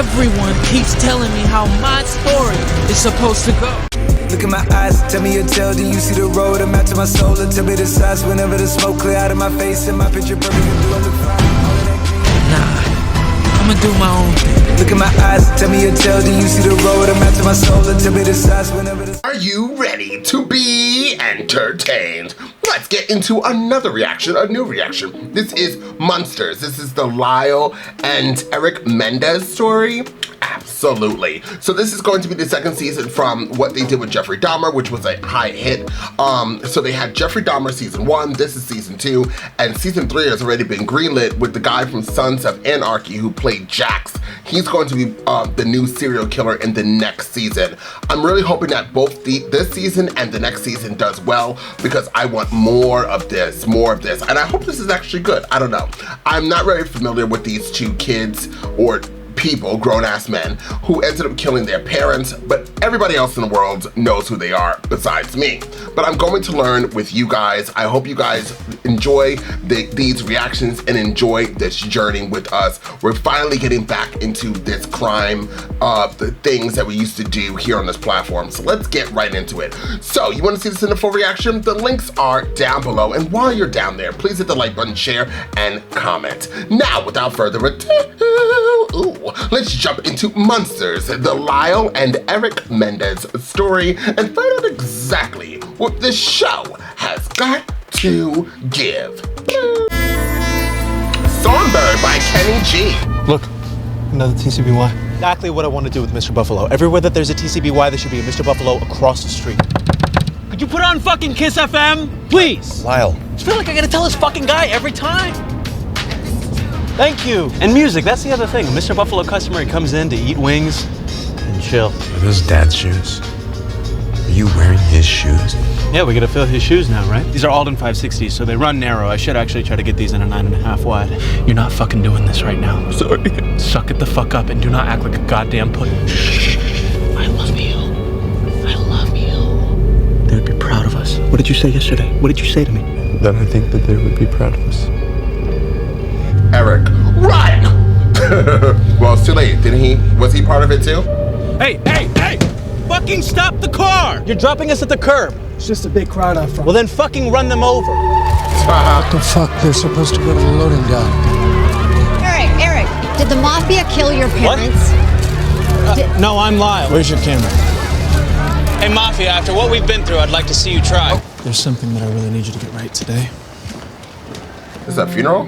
Everyone keeps telling me how my story is supposed to go. Look in my eyes, tell me your tale, then you see the road. I'm out to my soul, and tell me the size whenever the smoke clear out of my face. And my picture perfect, you do I look fine. Nah, I'ma do my own thing. Look in my eyes, tell me your tale, then you see the road. I'm out to my soul, and tell me the size whenever the... Are you ready to be entertained? Let's get into another reaction, a new reaction. This is Monsters. This is the Lyle and Erik Menendez story. Absolutely. So this is going to be the second season from what they did with Jeffrey Dahmer, which was a high hit. So they had Jeffrey Dahmer season 1, this is season 2, and season 3 has already been greenlit with the guy from Sons of Anarchy who played Jax. He's going to be the new serial killer in the next season. I'm really hoping that both this season and the next season does well, because I want more of this, and I hope this is actually good. I don't know. I'm not very familiar with these two kids or people, grown-ass men, who ended up killing their parents, but everybody else in the world knows who they are besides me. But I'm going to learn with you guys. I hope you guys enjoy these reactions and enjoy this journey with us. We're finally getting back into this crime, the things that we used to do here on this platform. So let's get right into it. So you want to see this in the full reaction? The links are down below, and while you're down there, please hit the like button, share, and comment. Now, without further ado, let's jump into Monsters, the Lyle and Erik Menendez story, and find out exactly what this show has got to give. Songbird by Kenny G. Look, another TCBY. Exactly what I want to do with Mr. Buffalo. Everywhere that there's a TCBY, there should be a Mr. Buffalo across the street. Could you put on fucking Kiss FM, please? Lyle. I feel like I gotta tell this fucking guy every time. Thank you. And music, that's the other thing. A Mr. Buffalo customer, he comes in to eat wings and chill. Are those Dad's shoes? Are you wearing his shoes? Yeah, we gotta fill his shoes now, right? These are Alden 560s, so they run narrow. I should actually try to get these in a 9.5 wide. You're not fucking doing this right now. Sorry. Suck it the fuck up and do not act like a goddamn pudding. I love you. I love you. They would be proud of us. What did you say yesterday? What did you say to me? That I think that they would be proud of us. Erik, run! Well, it's too late. Was he part of it too? Hey! Fucking stop the car! You're dropping us at the curb. It's just a big crowd out front. Well, then fucking run them over. What the fuck? They're supposed to go to the loading dock. Erik, did the mafia kill your parents? No, I'm Lyle. Where's your camera? Hey, Mafia, after what we've been through, I'd like to see you try. There's something that I really need you to get right today. Is that a funeral?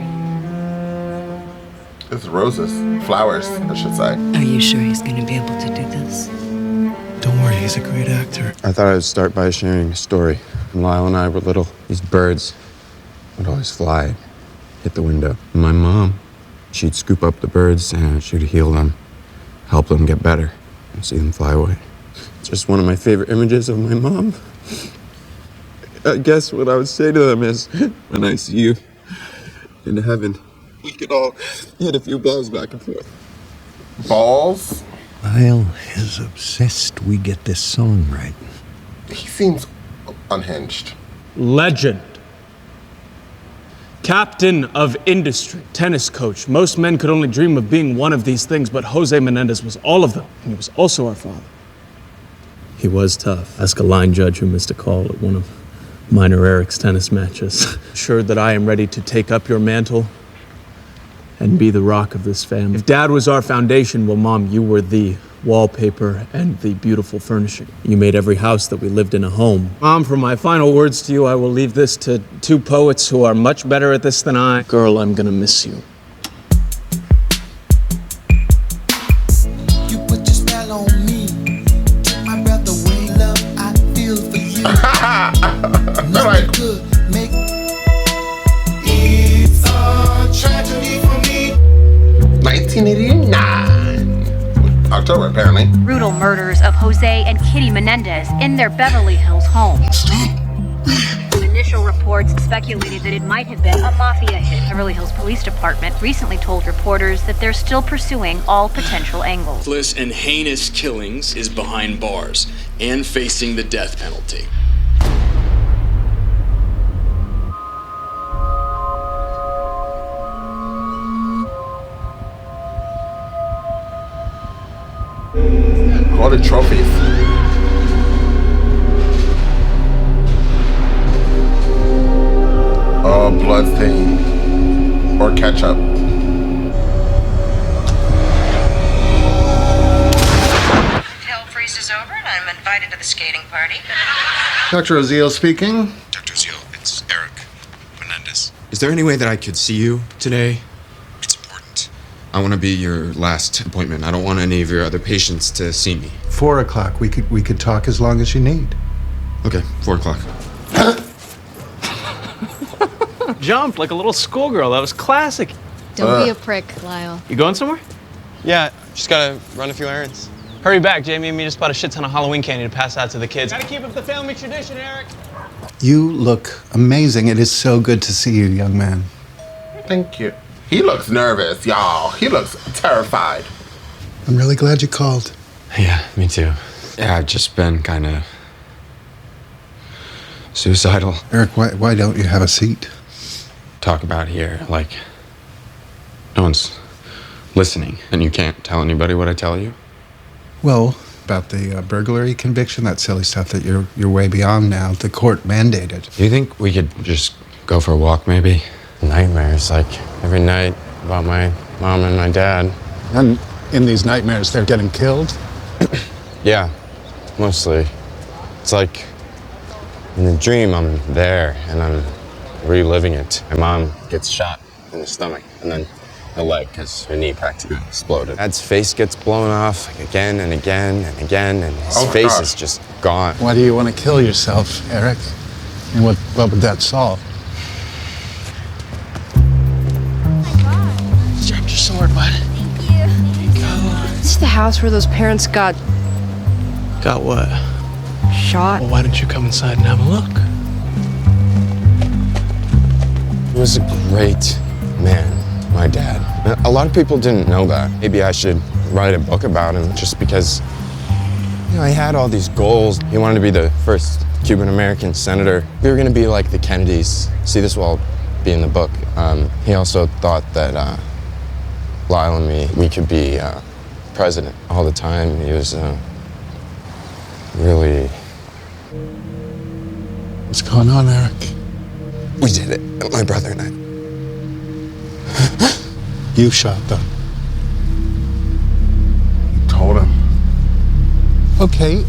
It's roses, flowers, I should say. Are you sure he's going to be able to do this? Don't worry, he's a great actor. I thought I'd start by sharing a story. When Lyle and I were little, these birds would always fly, hit the window. And my mom, she'd scoop up the birds and she'd heal them, help them get better, and see them fly away. It's just one of my favorite images of my mom. I guess what I would say to them is, when I see you in heaven, we could all hit a few balls back and forth. Balls? Lyle is obsessed we get this song right. He seems unhinged. Legend. Captain of industry, tennis coach. Most men could only dream of being one of these things, but Jose Menendez was all of them, and he was also our father. He was tough. Ask a line judge who missed a call at one of Minor Erik's tennis matches. Assured that I am ready to take up your mantle and be the rock of this family. If Dad was our foundation, well, Mom, you were the wallpaper and the beautiful furnishing. You made every house that we lived in a home. Mom, for my final words to you, I will leave this to two poets who are much better at this than I. Girl, I'm gonna miss you. You put your spell on me. Take my breath away, love, I feel for you. Nothing could make it's a tragedy for me. 1989. October, apparently. Brutal murders of Jose and Kitty Menendez in their Beverly Hills home. Initial reports speculated that it might have been a mafia hit. Beverly Hills Police Department recently told reporters that they're still pursuing all potential angles. Ruthless and heinous killings is behind bars and facing the death penalty. All the trophies. Oh, blood stain. Or ketchup. Hell freezes over and I'm invited to the skating party. Dr. Oziel speaking. Dr. Oziel, it's Erik Menendez. Is there any way that I could see you today? It's important. I want to be your last appointment. I don't want any of your other patients to see me. 4 o'clock. We could talk as long as you need. Okay, 4 o'clock. Jumped like a little schoolgirl. That was classic. Don't be a prick, Lyle. You going somewhere? Yeah, just gotta run a few errands. Hurry back, Jamie and me just bought a shit ton of Halloween candy to pass out to the kids. Gotta keep up the family tradition, Erik. You look amazing. It is so good to see you, young man. Thank you. He looks nervous, y'all. He looks terrified. I'm really glad you called. Yeah, me too. Yeah, I've just been kind of suicidal. Erik, why don't you have a seat? Talk about here, like, no one's listening, and you can't tell anybody what I tell you? Well, about the burglary conviction, that silly stuff that you're way beyond now. The court mandated. Do you think we could just go for a walk, maybe? Nightmares, like, every night about my mom and my dad. And in these nightmares, they're getting killed? Yeah, mostly. It's like, in the dream, I'm there, and I'm reliving it. My mom gets shot in the stomach, and then the leg, because her knee practically exploded. Dad's face gets blown off like, again and again and again, and his face is just gone. Why do you want to kill yourself, Erik? And what would that solve? Dropped your sword, bud. Thank you. There you go. It's the house where those parents got Got what? shot. Well, why don't you come inside and have a look? He was a great man, my dad. A lot of people didn't know that. Maybe I should write a book about him just because, you know, he had all these goals. He wanted to be the first Cuban-American senator. We were gonna be like the Kennedys. See, this will all be in the book. He also thought that Lyle and me, we could be president all the time. He was really... What's going on, Erik? We did it, my brother and I. You shot them. Told him. Okay,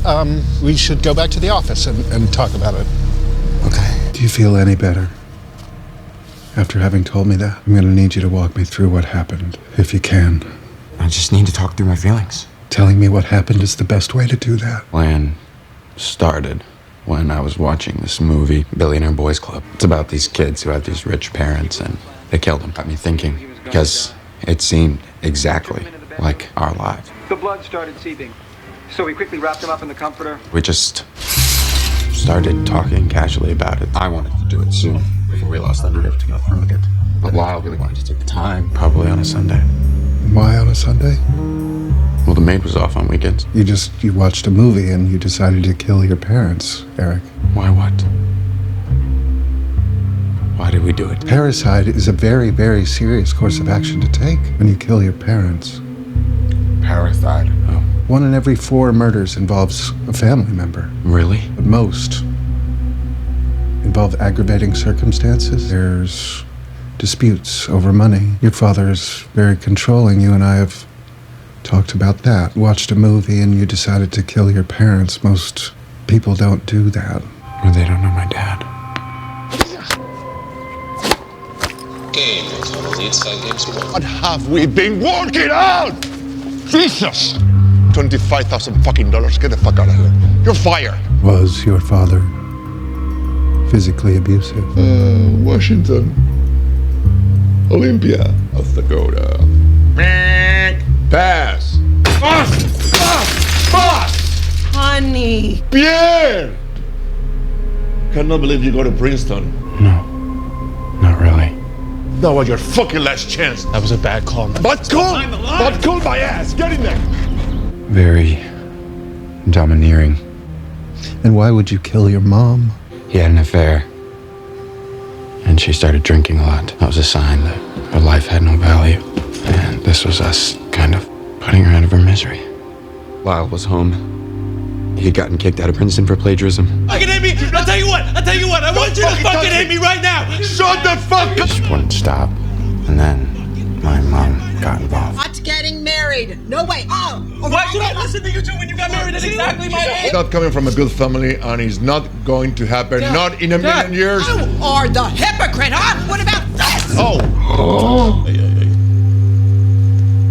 we should go back to the office and talk about it. Okay. Do you feel any better? After having told me that, I'm gonna need you to walk me through what happened, if you can. I just need to talk through my feelings. Telling me what happened is the best way to do that. Plan started when I was watching this movie, Billionaire Boys Club. It's about these kids who have these rich parents and they killed them. Got me thinking, because it seemed exactly like our lives. The blood started seeping, so we quickly wrapped him up in the comforter. We just started talking casually about it. I wanted to do it soon, before we lost the nerve to go through with it. But Lyle really wanted to take the time, probably on a Sunday. Why on a Sunday? Well, the maid was off on weekends. You watched a movie and you decided to kill your parents, Erik. Why what? Why did we do it? Parricide is a very, very serious course of action to take when you kill your parents. Parricide. Oh. 1 in every 4 murders involves a family member. Really? But most involve aggravating circumstances. There's disputes over money. Your father is very controlling. You and I have talked about that. Watched a movie and you decided to kill your parents. Most people don't do that. Or they don't know my dad. What have we been working on? Jesus! $25,000 fucking dollars. Get the fuck out of here. You're fired. Was your father physically abusive? Washington. Olympia. South Dakota. Pass. Pass! Honey. Bien! Cannot believe you go to Princeton. No. Not really. That was your fucking last chance. That was a bad call, man. But cool my ass. Get in there. Very domineering. And why would you kill your mom? He had an affair. And she started drinking a lot. That was a sign that her life had no value. And this was us kind of putting her out of her misery. Lyle was home. He had gotten kicked out of Princeton for plagiarism. Fucking hate me! I'll tell you what! I want you to fucking hate me right now! Shut the fuck up! Just wouldn't stop. And then my mom got involved. Not getting married. No way. Oh! Why should I listen to you two when you got married at exactly my age? He's not coming from a good family, and it's not going to happen. Dad, not in a million years. You are the hypocrite, huh? What about this? Oh.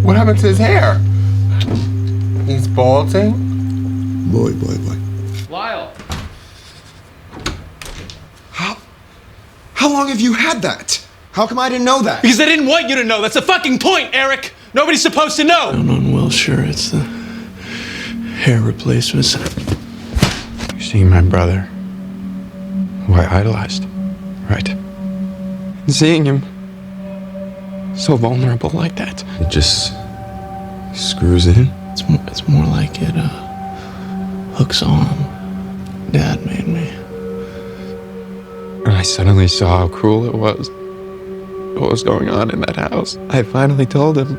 What happened to his hair? He's balding? Boy. Lyle. How long have you had that? How come I didn't know that? Because I didn't want you to know. That's the fucking point, Erik. Nobody's supposed to know. I'm not well sure it's the hair replacements. Seeing my brother, who I idolized, right? And seeing him so vulnerable like that. It just screws in. It's more like it hooks on. Dad made me. And I suddenly saw how cruel it was. What was going on in that house. I finally told him.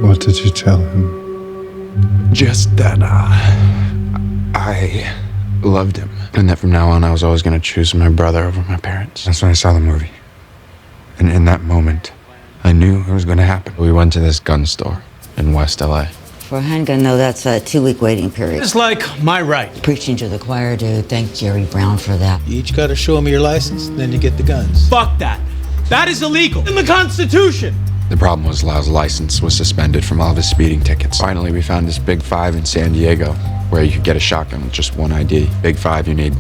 What did you tell him? Just that I loved him. And that from now on I was always going to choose my brother over my parents. That's when I saw the movie. And in that moment, I knew it was going to happen. We went to this gun store in West LA. For a handgun, though, that's a 2-week waiting period. It's like my right. Preaching to the choir, dude. Thank Jerry Brown for that. You each gotta show me your license, then you get the guns. Fuck that. That is illegal. In the Constitution. The problem was Lyle's license was suspended from all of his speeding tickets. Finally, we found this Big 5 in San Diego where you could get a shotgun with just one ID. Big 5, you need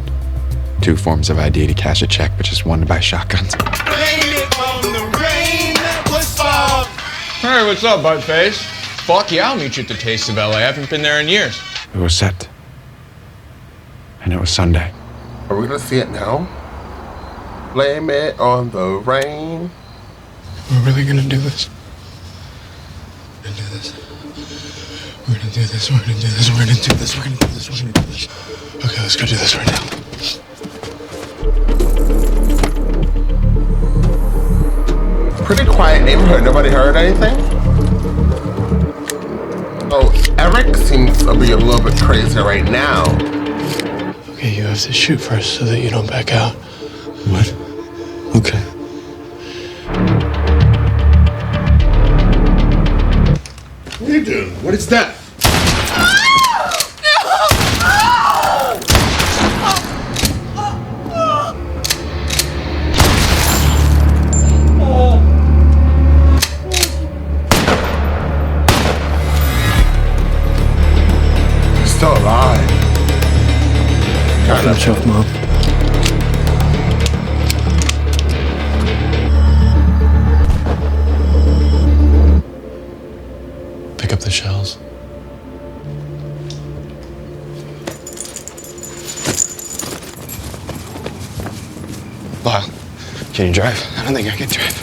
2 forms of ID to cash a check, but just one to buy shotguns. Hey, what's up, Buttface? Fuck yeah, I'll meet you at the Taste of LA. I haven't been there in years. It was set. And it was Sunday. Are we gonna see it now? Blame it on the rain. We're really gonna do this? We're gonna do this. We're gonna do this. We're gonna do this. We're gonna do this. We're gonna do this. We're gonna do this. Okay, let's go do this right now. Pretty quiet neighborhood. Nobody heard anything? Oh, Erik seems to be a little bit crazy right now. Okay, you have to shoot first so that you don't back out. What? Okay. What are you doing? What is that? Still alive. Finish off, Mom. Pick up the shells. Lyle, can you drive? I don't think I can drive.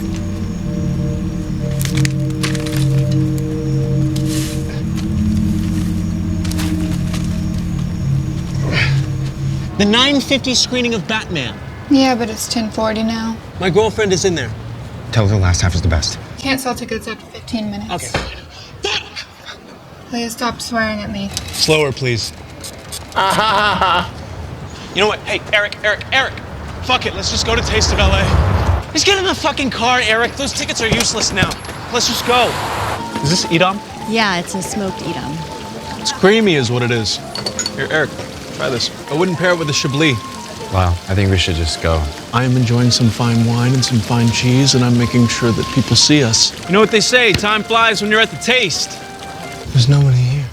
The 9:50 screening of Batman. Yeah, but it's 10:40 now. My girlfriend is in there. Tell her the last half is the best. Can't sell tickets after 15 minutes. Okay. Please stop swearing at me. Slower, please. You know what? Hey, Erik. Fuck it, let's just go to Taste of LA. Just get in the fucking car, Erik. Those tickets are useless now. Let's just go. Is this Edam? Yeah, it's a smoked Edam. It's creamy is what it is. Here, Erik, try this. I wouldn't pair it with a Chablis. Wow, I think we should just go. I am enjoying some fine wine and some fine cheese, and I'm making sure that people see us. You know what they say, time flies when you're at the taste. There's nobody here.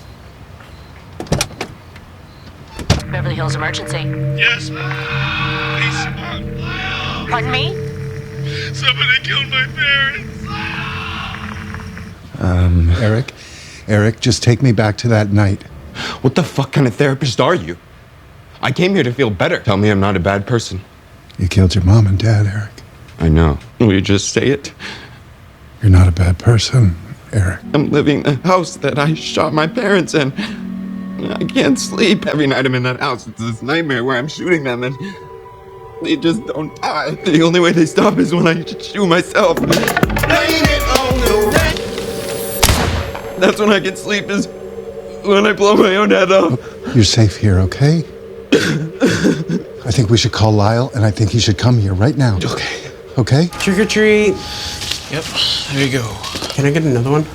Beverly Hills emergency. Yes, please. Pardon me? Somebody killed my parents. Erik, just take me back to that night. What the fuck kind of therapist are you? I came here to feel better. Tell me I'm not a bad person. You killed your mom and dad, Erik. I know. Will you just say it? You're not a bad person, Erik. I'm living in the house that I shot my parents in. I can't sleep. Every night I'm in that house, it's this nightmare where I'm shooting them and they just don't die. The only way they stop is when I shoot myself. Blame it on the rain. That's when I can sleep, is when I blow my own head off. You're safe here, okay? I think we should call Lyle, and I think he should come here right now. Okay. Okay? Trick or treat. Yep, there you go. Can I get another one?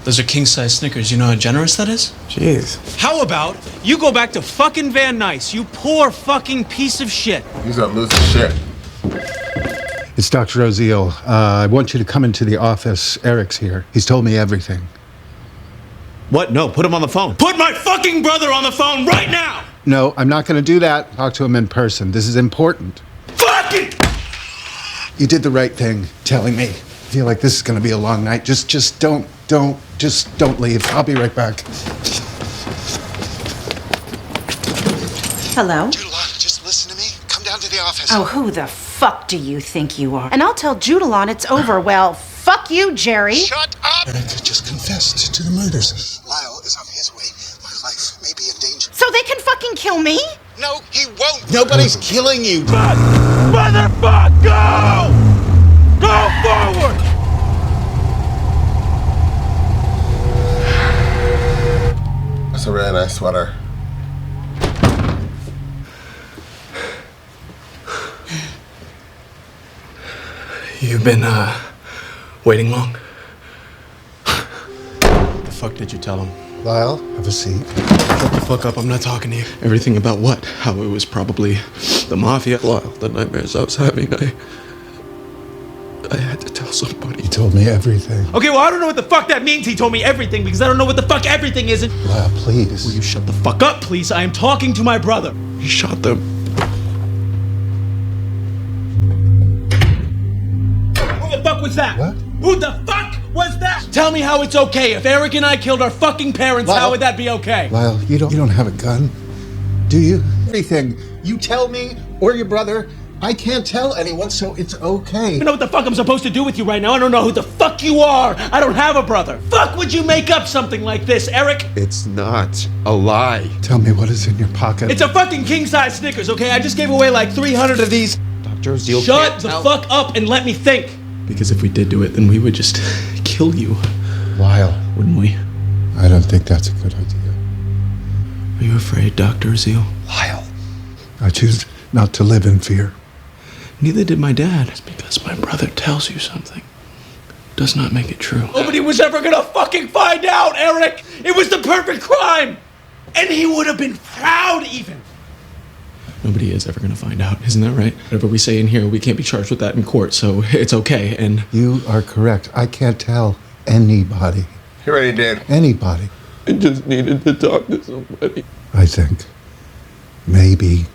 Those are king-size Snickers. You know how generous that is? Jeez. How about you go back to fucking Van Nuys, you poor fucking piece of shit. He's gonna lose his shit. It's Dr. Oziel. I want you to come into the office. Erik's here. He's told me everything. What? No, put him on the phone. Put my fucking brother on the phone right now! No, I'm not going to do that. Talk to him in person. This is important. Fucking! You did the right thing telling me. I feel like this is going to be a long night. Just don't leave. I'll be right back. Hello? Judalon, just listen to me. Come down to the office. Oh, who the fuck do you think you are? And I'll tell Judalon it's over. Well, fuck you, Jerry. Shut up! Erik just confessed to the murders. Lyle is on his way. My life may be in danger. So they can fucking kill me? No, he won't. Nobody's killing you. Motherfucker, go! Go forward! That's a really nice sweater. You've been, waiting long? What the fuck did you tell him? Lyle, have a seat. Shut the fuck up, I'm not talking to you. Everything about what? How it was probably the mafia? Lyle, the nightmares I was having, I had to tell somebody. He told me everything. Okay, well, I don't know what the fuck that means. He told me everything because I don't know what the fuck everything is. And Lyle, please. will you shut the fuck up, please? I am talking to my brother. He shot them. Who the fuck was that? What? Who the fuck was that? Tell me how it's okay. If Erik and I killed our fucking parents, Lyle. how would that be okay? Lyle, you don't have a gun, do you? Everything. You tell me or your brother. I can't tell anyone, so it's okay. I don't know what the fuck I'm supposed to do with you right now. I don't know who the fuck you are. I don't have a brother. Fuck would you make up something like this, Erik? It's not a lie. Tell me what is in your pocket. It's a fucking king-size Snickers, okay? I just gave away like 300 of these. Dr. Oziel Shut the fuck up and let me think. Because if we did do it, then we would just kill you. Lyle, Wouldn't we? I don't think that's a good idea. Are you afraid, Dr. Oziel? Lyle, I choose not to live in fear. Neither did my dad. It's because my brother tells you something. Does not make it true. Nobody was ever gonna fucking find out, Erik! It was the perfect crime! And he would have been proud even! Nobody is ever gonna find out, isn't that right? Whatever we say in here, we can't be charged with that in court, so it's okay, and... You are correct. I can't tell anybody. He already did. Anybody. I just needed to talk to somebody. I think maybe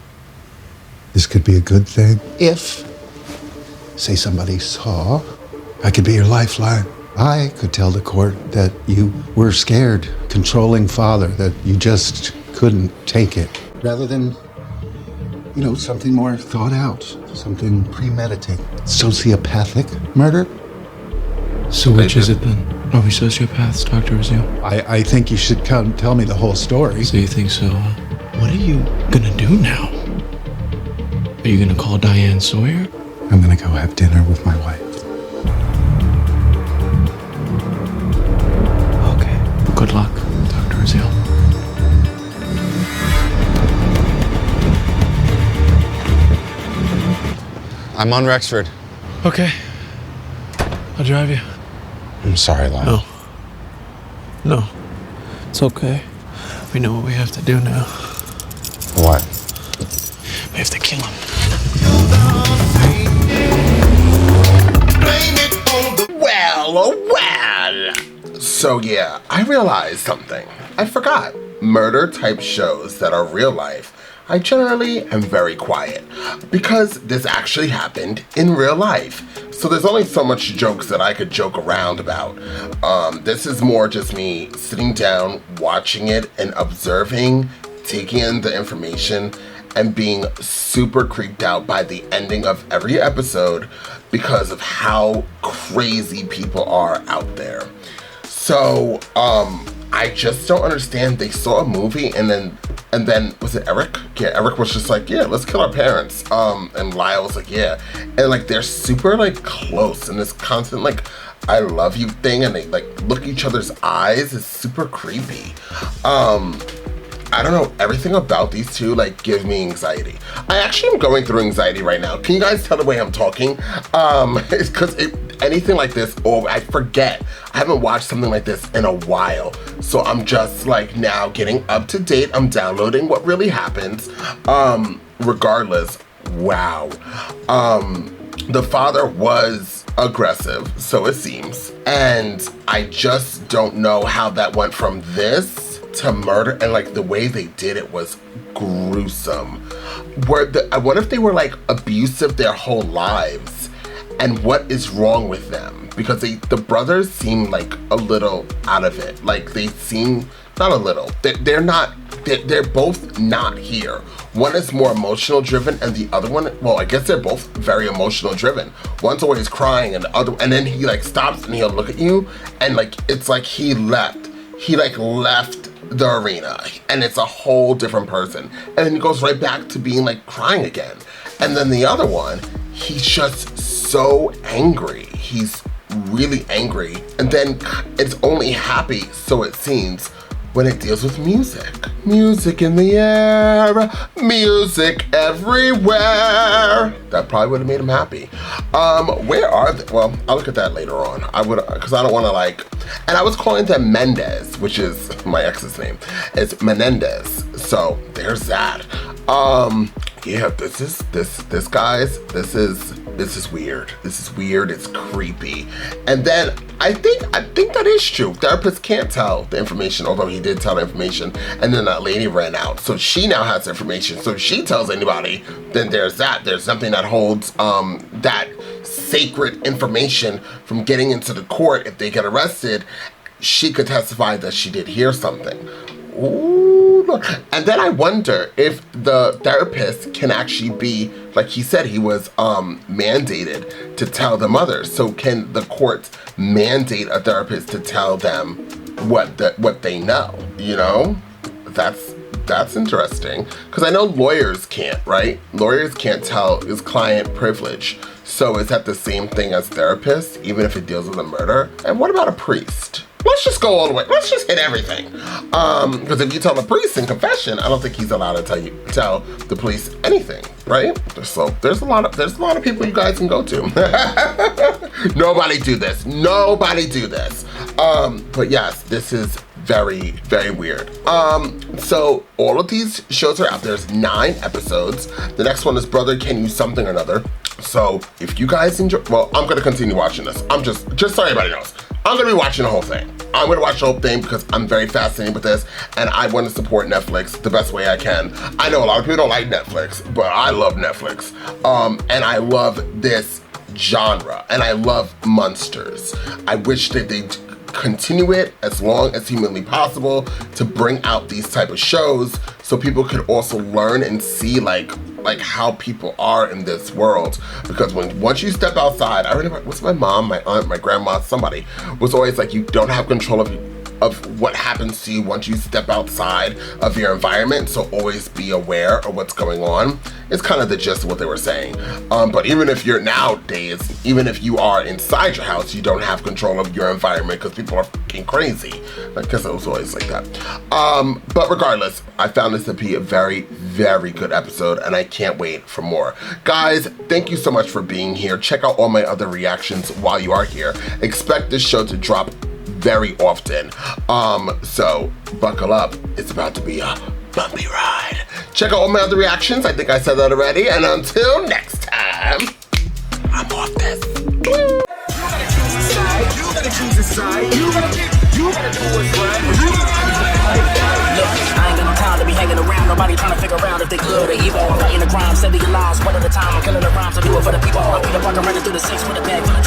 this could be a good thing if, say, somebody saw, I could be your lifeline. I could tell the court that you were scared, controlling father, that you just couldn't take it, rather than, you know, something more thought out, something premeditated. Sociopathic murder? So which is it then? Are we sociopaths, Dr. Oziel? I think you should come tell me the whole story. So you think so, huh? What are you gonna do now? Are you gonna call Diane Sawyer? I'm gonna go have dinner with my wife. Okay. Good luck, Dr. Oziel. I'm on Rexford. Okay. I'll drive you. I'm sorry, Lyle. No. No. It's okay. We know what we have to do now. What? We have to kill him. Well. So yeah, I realized something. I forgot. Murder type shows that are real life, I generally am very quiet because this actually happened in real life. So there's only so much jokes that I could joke around about. This is more just me sitting down, watching it and observing, taking in the information and being super creeped out by the ending of every episode because of how crazy people are out there. So, I just don't understand. They saw a movie and then was it Erik? Yeah, Erik was just like, yeah, let's kill our parents. And Lyle was like, yeah. And like they're super like close and this constant like I love you thing, and they like look each other's eyes is super creepy. I don't know, everything about these two like gives me anxiety. I actually am going through anxiety right now. Can you guys tell the way I'm talking? It's because anything like this, I forget. I haven't watched something like this in a while. So I'm just like now getting up to date. I'm downloading what really happens. Regardless, wow. The father was aggressive, so it seems. And I just don't know how that went from this to murder, and like the way they did it was gruesome. I wonder if they were like abusive their whole lives, and what is wrong with them? Because the brothers seem like a little out of it. Like they seem, not a little, they're both not here. One is more emotional driven, and the other one, well, I guess they're both very emotional driven. One's always crying, and the other, and then he like stops and he'll look at you, and like it's like he left the arena, and it's a whole different person, and then he goes right back to being like crying again. And then the other one, he's just so angry. He's really angry, and then it's only happy, so it seems, when it deals with music. Music in the air, music everywhere. That probably would have made him happy. Where are they? Well, I'll look at that later on. I would, because I don't want to like, and I was calling them Mendez, which is my ex's name. It's Menendez. So there's that. Yeah, this is weird. This is weird, it's creepy. And then I think that is true. Therapists can't tell the information, although he did tell the information, and then that lady ran out. So she now has information. So if she tells anybody, then there's that. There's something that holds that sacred information from getting into the court. If they get arrested, she could testify that she did hear something. Ooh. And then I wonder if the therapist can actually be, like he said, he was mandated to tell the mother. So can the courts mandate a therapist to tell them what they know? You know, that's interesting, because I know lawyers can't, right? Lawyers can't tell, is client privilege. So is that the same thing as therapists, even if it deals with a murder? And what about a priest? Let's just go all the way. Let's just hit everything. Because if you tell the priest in confession, I don't think he's allowed to tell the police anything, right? So there's a lot of people you guys can go to. Nobody do this. Nobody do this. But yes, this is very, very weird. So all of these shows are out. There's 9 episodes. The next one is Brother Can You Something or Another. So if you guys enjoy, well, I'm gonna continue watching this. I'm just so everybody knows, I'm gonna be watching the whole thing. I'm gonna watch the whole thing because I'm very fascinated with this, and I want to support Netflix the best way I can. I know a lot of people don't like Netflix, but I love Netflix. And I love this genre, and I love monsters. I wish that they'd continue it as long as humanly possible to bring out these type of shows so people could also learn and see like how people are in this world. Because once you step outside, I remember, what's my mom, my aunt, my grandma, somebody was always like, you don't have control of what happens to you once you step outside of your environment, so always be aware of what's going on. It's kind of the gist of what they were saying. But even if you're nowadays, even if you are inside your house, you don't have control of your environment because people are fucking crazy. I guess it was always like that. But regardless, I found this to be a very, very good episode, and I can't wait for more. Guys, thank you so much for being here. Check out all my other reactions while you are here. Expect this show to drop very often. So buckle up. It's about to be a bumpy ride. Check out all my other reactions. I think I said that already. And until next time, I'm off this. You gotta choose a side. You gotta choose a side. You gotta do what's right. Look, I ain't got no time to be hanging around. Nobody trying to figure out if they good or evil. I'm fighting the crime, 70 lives, one at a time. I'm killing the rhymes. I do it for the people. I'll be the fucker running through the 6 with a bag full of